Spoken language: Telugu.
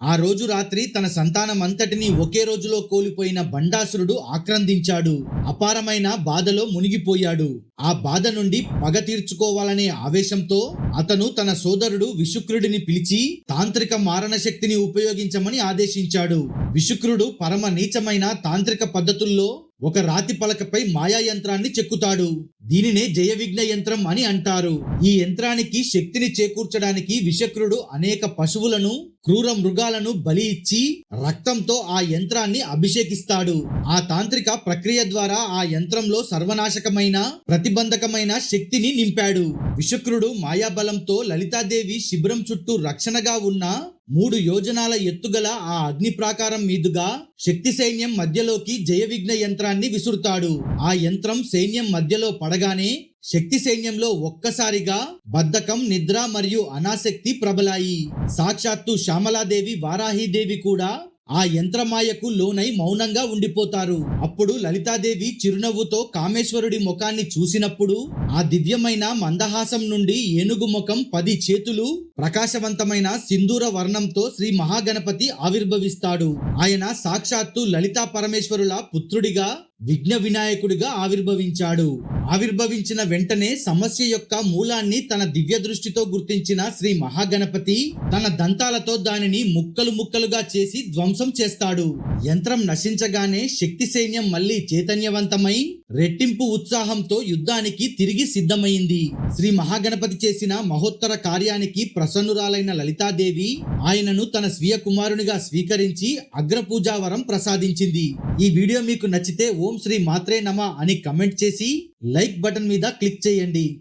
ఆ రోజు రాత్రి తన సంతానమంతటినీ ఒకే రోజులో కోల్పోయిన బండాసురుడు ఆక్రందించాడు. అపారమైన బాధలో మునిగిపోయాడు. ఆ బాధ నుండి పగ తీర్చుకోవాలనే ఆవేశంతో అతను తన సోదరుడు విశుక్రుడిని పిలిచి తాంత్రిక మారణ శక్తిని ఉపయోగించమని ఆదేశించాడు. విశుక్రుడు పరమ నీచమైన తాంత్రిక పద్ధతుల్లో ఒక రాతి పలకపై మాయా యంత్రాన్ని చెక్కుతాడు. దీనినే జయవిఘ్న యంత్రం అని అంటారు. ఈ యంత్రానికి శక్తిని చేకూర్చడానికి విశక్రుడు అనేక పశువులను, క్రూర మృగాలను బలి ఇచ్చి రక్తంతో ఆ యంత్రాన్ని అభిషేకిస్తాడు. ఆ తాంత్రిక ప్రక్రియ ద్వారా ఆ యంత్రంలో సర్వనాశకమైన, ప్రతిబంధకమైన శక్తిని నింపాడు. విశక్రుడు మాయాబలంతో లలితాదేవి శిబిరం చుట్టూ రక్షణగా ఉన్న 3 యోజనాల ఎత్తుగల ఆ అగ్ని ప్రాకారం మీదుగా శక్తి సైన్యం మధ్యలోకి జయవిఘ్న యంత్రాన్ని విసురుతాడు. ఆ యంత్రం సైన్యం మధ్యలో పడగానే శక్తి సైన్యంలో ఒక్కసారిగా బద్ధకం, నిద్ర మరియు అనాసక్తి ప్రబలాయి. సాక్షాత్తు శ్యామలాదేవి, వారాహీదేవి కూడా ఆ యంత్రమాయకు లోనై మౌనంగా ఉండిపోతారు. అప్పుడు లలితాదేవి చిరునవ్వుతో కామేశ్వరుడి ముఖాన్ని చూసినప్పుడు ఆ దివ్యమైన మందహాసం నుండి ఏనుగు ముఖం, 10 చేతులు, ప్రకాశవంతమైన సింధూర వర్ణంతో శ్రీ మహాగణపతి ఆవిర్భవిస్తాడు. ఆయన సాక్షాత్తు లలితా పరమేశ్వరుల పుత్రుడిగా, విఘ్న వినాయకుడిగా ఆవిర్భవించాడు. ఆవిర్భవించిన వెంటనే సమస్య యొక్క మూలాన్ని తన దివ్య దృష్టితో గుర్తించిన శ్రీ మహాగణపతి తన దంతాలతో దానిని ముక్కలు ముక్కలుగా చేసి ధ్వంసం చేస్తాడు. యంత్రం నశించగానే శక్తి సైన్యం మళ్ళీ చైతన్యవంతమై రెట్టింపు ఉత్సాహంతో యుద్ధానికి తిరిగి సిద్ధమైంది. శ్రీ మహాగణపతి చేసిన మహోత్తర కార్యానికి ప్రసన్నురాలైన లలితాదేవి ఆయనను తన స్వీయ కుమారునిగా స్వీకరించి అగ్రపూజా వరం ప్రసాదించింది. ఈ వీడియో మీకు నచ్చితే ఓం శ్రీ మాత్రే నమః అని కమెంట్ చేసి లైక్ బటన్ మీద క్లిక్ చేయండి.